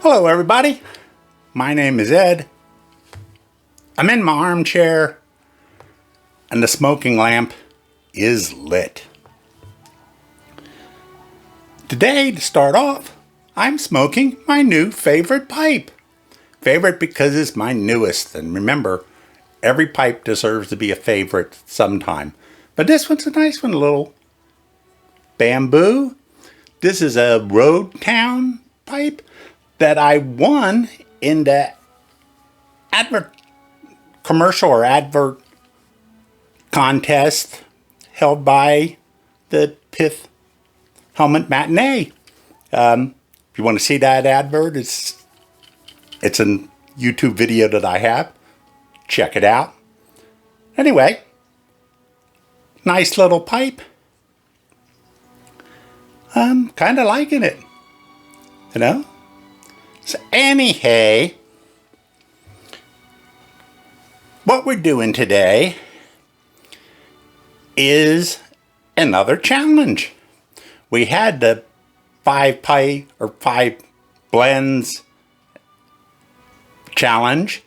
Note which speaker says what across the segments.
Speaker 1: Hello everybody, my name is Ed. I'm in my armchair and the smoking lamp is lit. Today, to start off, I'm smoking my new favorite pipe. Favorite because it's my newest, and remember, every pipe deserves to be a favorite sometime. But this one's a nice one, a little bamboo. This is a Road Town pipe that I won in the commercial or advert contest held by the Pith Helmet Matinee. If you want to see that advert, it's a YouTube video that I have. Check it out. Anyway, nice little pipe. I'm kind of liking it, you know? So anyhow, what we're doing today is another challenge. We had the 5 blends challenge,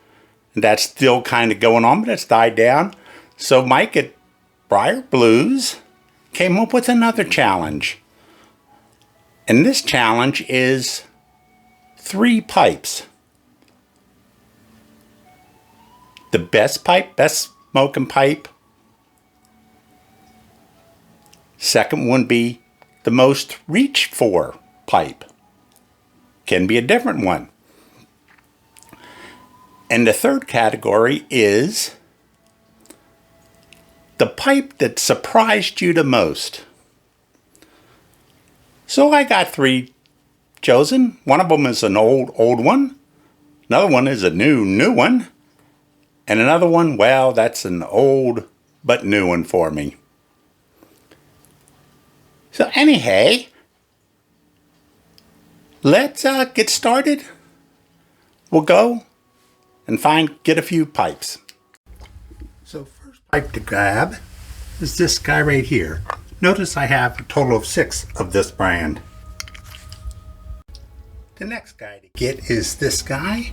Speaker 1: and that's still kind of going on, but it's died down. So Mike at Briar Blues came up with another challenge. And this challenge is 3 pipes. The best smoking pipe. Second one be the most reached for pipe. Can be a different one. And the third category is the pipe that surprised you the most. So I got 3 chosen. One of them is an old one. Another one is a new one. And another one, well, that's an old but new one for me. So anyhow, let's get started. We'll go and get a few pipes. So first pipe to grab is this guy right here. Notice I have a total of 6 of this brand. The next guy to get is this guy,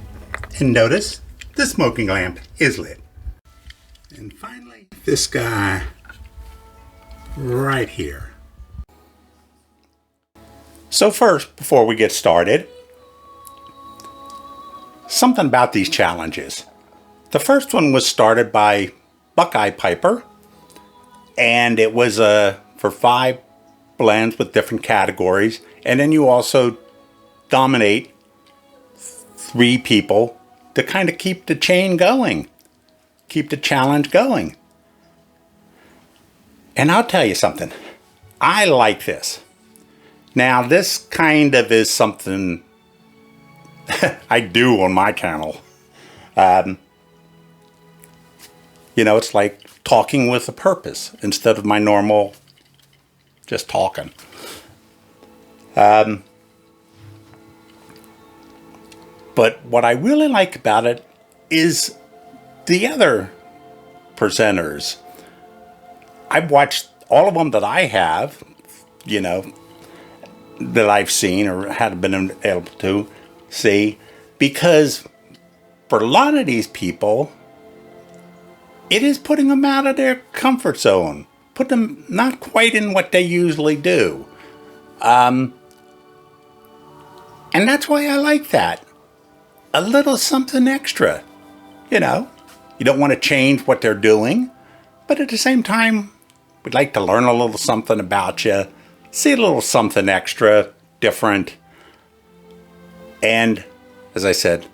Speaker 1: and notice the smoking lamp is lit. And finally, this guy right here. So first, before we get started, something about these challenges. The first one was started by Buckeye Piper, and it was for 5 blends with different categories, and then you also nominate 3 people to kind of keep the chain going, keep the challenge going. And I'll tell you something, I like this. Now this kind of is something I do on my channel. You know, it's like talking with a purpose instead of my normal just talking. But what I really like about it is the other presenters. I've watched all of them that I have, you know, that I've seen or had been able to see, because for a lot of these people, it is putting them out of their comfort zone, put them not quite in what they usually do. And that's why I like that. A little something extra, you know. You don't want to change what they're doing, but at the same time, we'd like to learn a little something about you, see a little something extra, different. And as I said,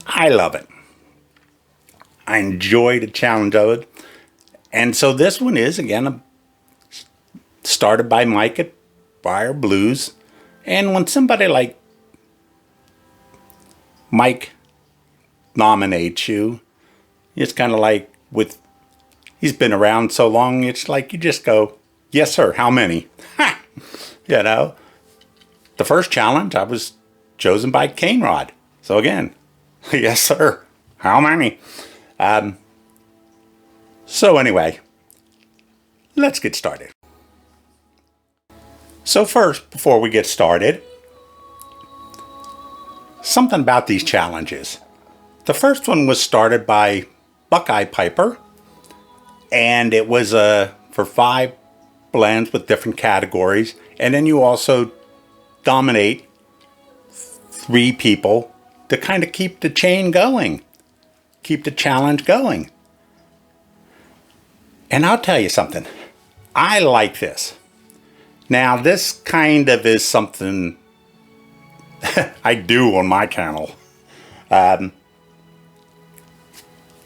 Speaker 1: I love it. I enjoy the challenge of it. And so this one is, again, started by Mike at Briar Blues. And when somebody like Mike nominates you, it's kind of like he's been around so long, it's like you just go, yes sir, how many? You know, the first challenge I was chosen by Cane Rod. So again, yes sir, how many? So anyway, let's get started. So first, before we get started, something about these challenges. The first one was started by Buckeye Piper, and it was for 5 blends with different categories. And then you also nominate 3 people to kind of keep the chain going, keep the challenge going. And I'll tell you something, I like this. Now, this kind of is something I do on my channel.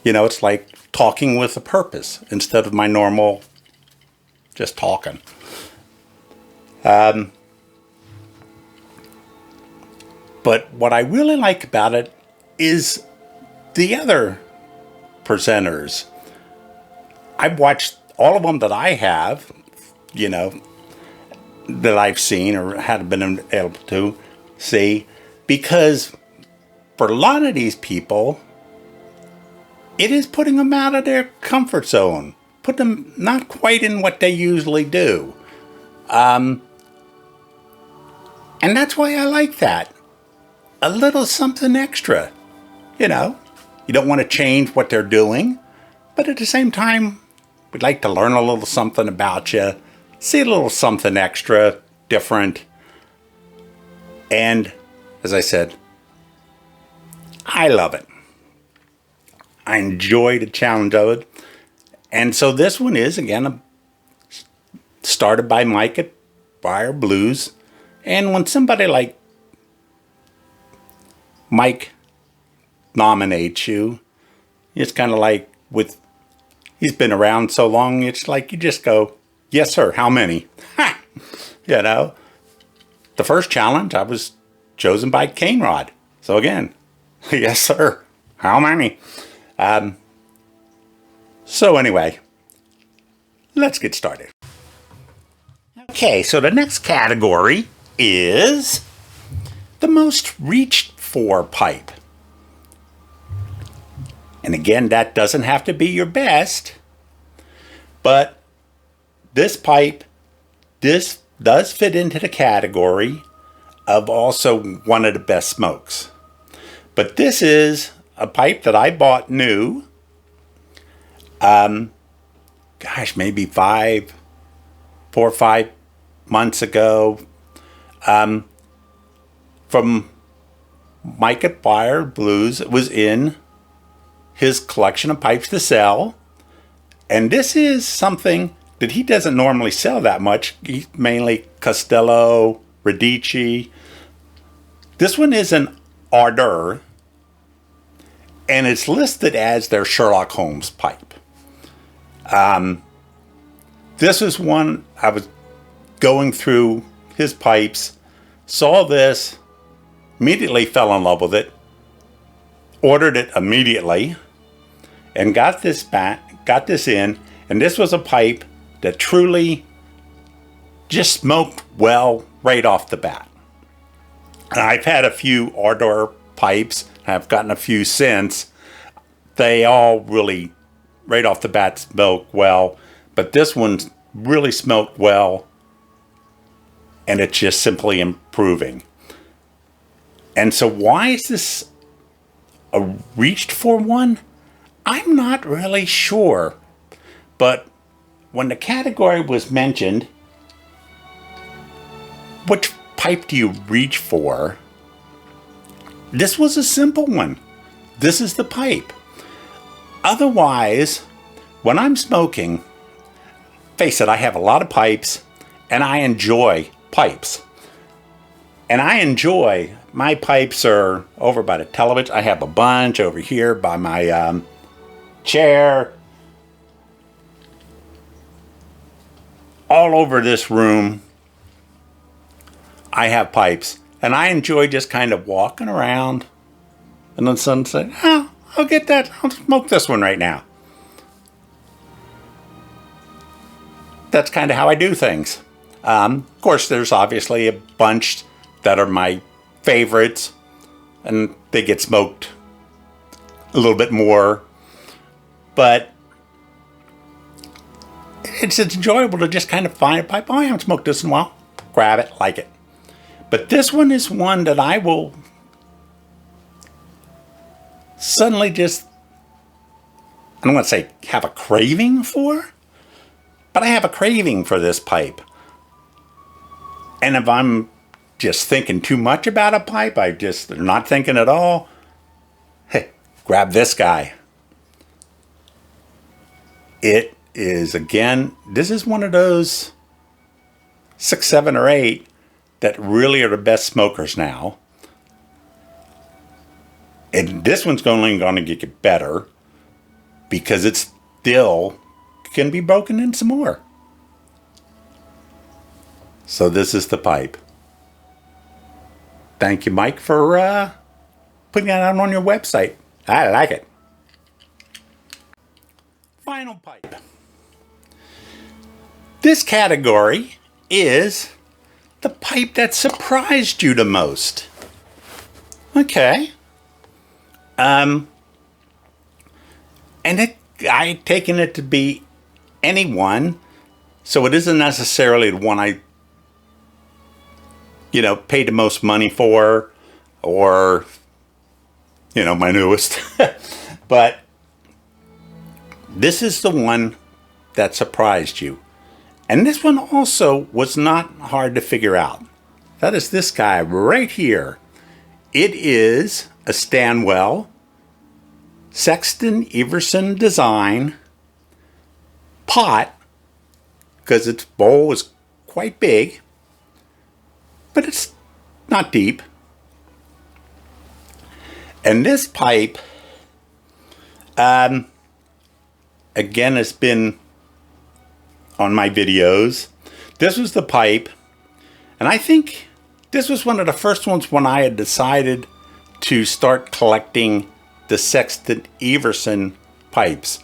Speaker 1: It's like talking with a purpose instead of my normal just talking. But what I really like about it is the other presenters. I've watched all of them that I have, that I've seen or hadn't been able to see, because for a lot of these people, it is putting them out of their comfort zone, put them not quite in what they usually do. And that's why I like that. A little something extra, You don't want to change what they're doing, but at the same time, we'd like to learn a little something about you, see a little something extra, different. And as I said, I love it. I enjoy the challenge of it. And so this one is, again, started by Mike at Briar Blues. And when somebody like Mike nominates you, it's kind of like he's been around so long, it's like you just go, yes, sir, how many? The first challenge, I was chosen by Cane Rod. So again, yes, sir, how many? So anyway, let's get started. Okay, so the next category is the most reached for pipe. And again, that doesn't have to be your best, but this pipe, this does fit into the category of also one of the best smokes. But this is a pipe that I bought new, maybe 4 or 5 months ago, from Mike at Briar Blues. It was in his collection of pipes to sell. And this is something that he doesn't normally sell that much. He's mainly Costello, Radici. This one is an Ardeur, and it's listed as their Sherlock Holmes pipe. This is one I was going through his pipes, saw this, immediately fell in love with it, ordered it immediately, and got this in, and this was a pipe that truly just smoked well right off the bat. And I've had a few Ardeur pipes, I've gotten a few since. They all really, right off the bat, smoke well, but this one really smoked well, and it's just simply improving. And so why is this a reached for one? I'm not really sure. But when the category was mentioned, which pipe do you reach for? This was a simple one. This is the pipe. Otherwise, when I'm smoking, face it, I have a lot of pipes, and I enjoy pipes. And my pipes are over by the television. I have a bunch over here by my chair. All over this room, I have pipes. And I enjoy just kind of walking around, and then someone say, oh, I'll get that. I'll smoke this one right now. That's kind of how I do things. Of course, there's obviously a bunch that are my favorites, and they get smoked a little bit more. But it's enjoyable to just kind of find a pipe. Oh, I haven't smoked this in a while. Grab it, like it. But this one is one that I will suddenly just, I don't want to say have a craving for, but I have a craving for this pipe. And if I'm just thinking too much about a pipe, I just not thinking at all, hey, grab this guy. It is, again, this is one of those 6, 7, or 8 that really are the best smokers now. And this one's only going to get better because it's still can be broken in some more. So this is the pipe. Thank you, Mike, for putting that out on your website. I like it. Final pipe. This category is the pipe that surprised you the most. Okay. And I taken it to be any one, so it isn't necessarily the one I, paid the most money for, or, my newest. But this is the one that surprised you. And this one also was not hard to figure out. That is this guy right here. It is a Stanwell Sexton Everson design pot, because its bowl is quite big, but it's not deep. And this pipe, again, has been on my videos. This was the pipe, and I think this was one of the first ones when I had decided to start collecting the Sexton Everson pipes.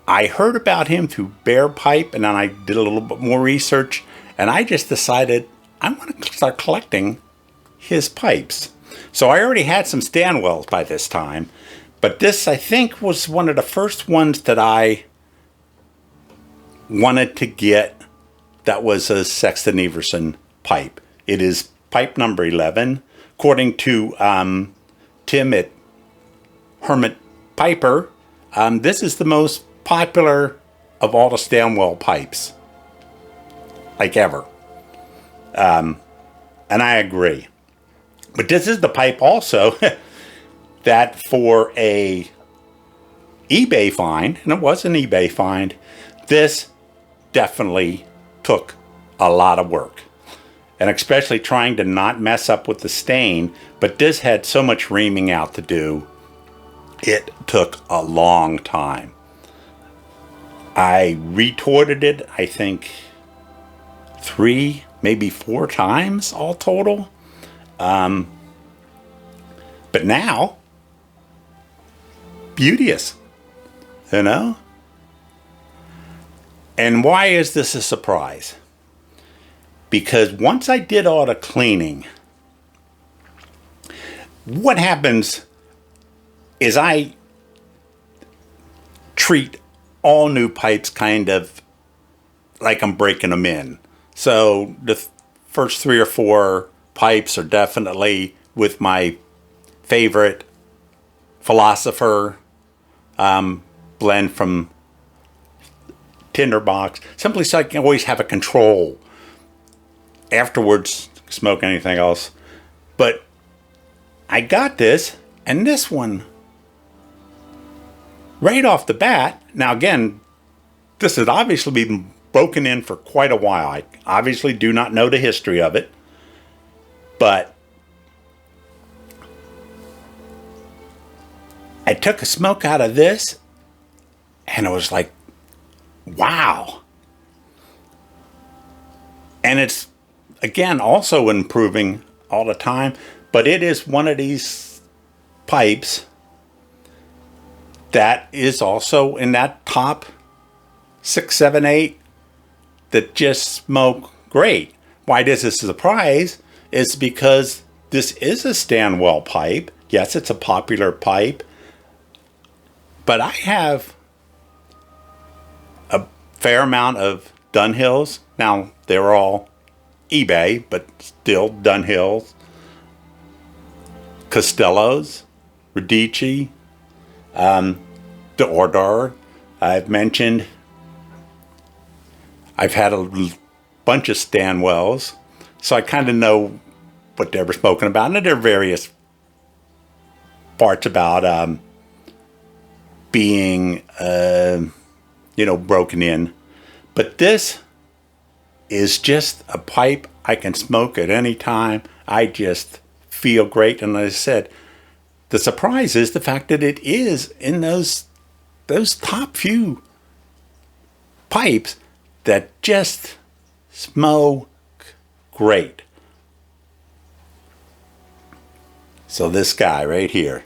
Speaker 1: I heard about him through Bear Pipe, and then I did a little bit more research, and I just decided I want to start collecting his pipes. So I already had some Stanwells by this time, but this, I think, was one of the first ones that I wanted to get that was a Sexton Everson pipe. It is pipe number 11. According to Tim at Hermit Piper, this is the most popular of all the Stanwell pipes, like ever. And I agree. But this is the pipe also that for a eBay find, and it was an eBay find, this definitely took a lot of work. And especially trying to not mess up with the stain, but this had so much reaming out to do, it took a long time. I retorted it, I think, 3, maybe 4 times all total. But now, beauteous, And why is this a surprise? Because once I did all the cleaning, what happens is I treat all new pipes kind of like I'm breaking them in. So the first 3 or 4 pipes are definitely with my favorite Philosopher blend from Tinderbox, simply so I can always have a control afterwards, smoke anything else. But I got this, and this one, right off the bat, now again, this has obviously been broken in for quite a while. I obviously do not know the history of it, but I took a smoke out of this, and it was like, wow. And it's, again, also improving all the time, but it is one of these pipes that is also in that top 6, 7, 8 that just smoke great. Why this is a surprise is because this is a Stanwell pipe. Yes, it's a popular pipe, but I have a fair amount of Dunhills. Now, they're all eBay, but still Dunhills, Costellos, Radici, the Ordar. I've mentioned. I've had a bunch of Stanwells, so I kind of know what they were spoken about. And there are various parts about being, broken in. But this is just a pipe I can smoke at any time. I just feel great. And as I said, the surprise is the fact that it is in those top few pipes that just smoke great. So this guy right here,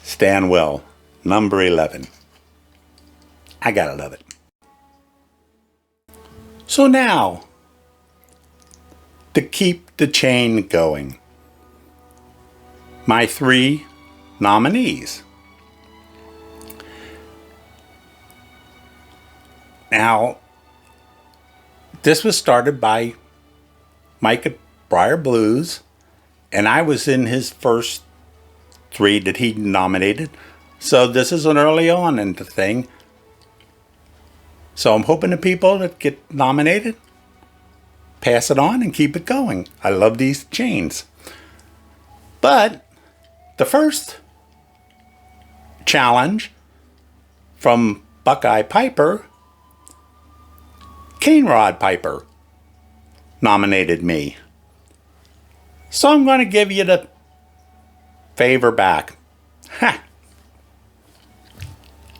Speaker 1: Stanwell, number 11. I gotta love it. So now, to keep the chain going, my 3 nominees. Now, this was started by Mike at Briar Blues, and I was in his first 3 that he nominated. So this is an early on in the thing. So I'm hoping the people that get nominated pass it on and keep it going. I love these chains. But the first challenge from Buckeye Piper, Cane Rod Piper, nominated me. So I'm going to give you the favor back. Ha!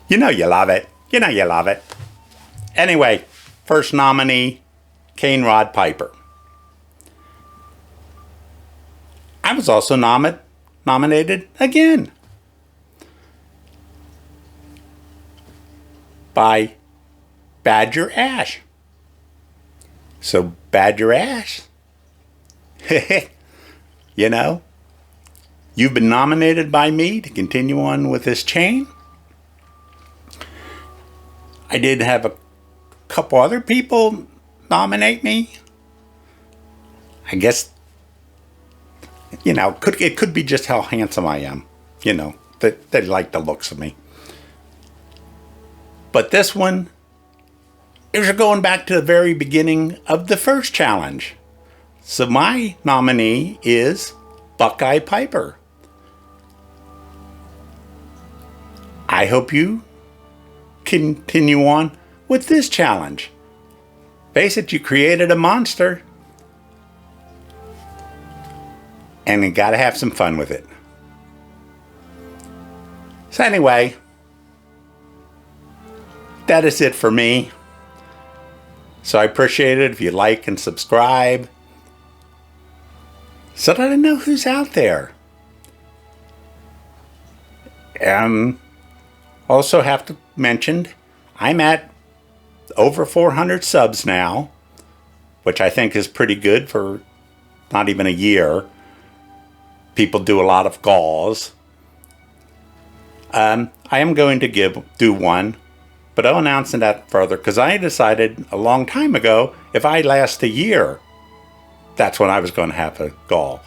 Speaker 1: You know you love it. You know you love it. Anyway, first nominee, Cane Rod Piper. I was also nominated again by Badger Ash. So Badger Ash, you've been nominated by me to continue on with this chain. I did have a couple other people nominate me. I guess, it could be just how handsome I am. They like the looks of me. But this one, it was going back to the very beginning of the first challenge. So my nominee is Buckeye Piper. I hope you continue on with this challenge. Face it, you created a monster. And you gotta have some fun with it. So anyway, that is it for me. So I appreciate it if you like and subscribe, so that I know who's out there. Also have to mention, I'm at over 400 subs now, which I think is pretty good for not even a year. People do a lot of galls. I am going to do one, but I'll announce that further, because I decided a long time ago, if I last a year, that's when I was going to have a gall.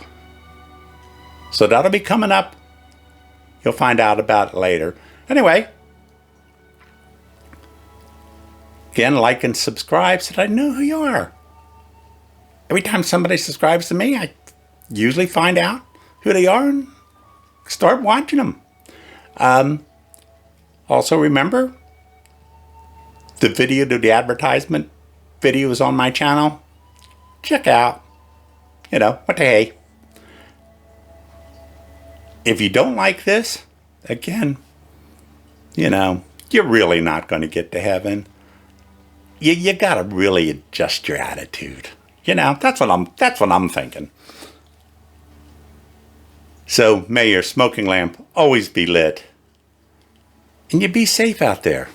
Speaker 1: So that'll be coming up. You'll find out about it later. Anyway, again, like and subscribe so that I know who you are. Every time somebody subscribes to me, I usually find out who they are and start watching them. Also remember, the video to the advertisement videos on my channel, check out. What the hey. If you don't like this, again, you're really not going to get to heaven. You got to really adjust your attitude. That's what I'm thinking. So may your smoking lamp always be lit, and you be safe out there.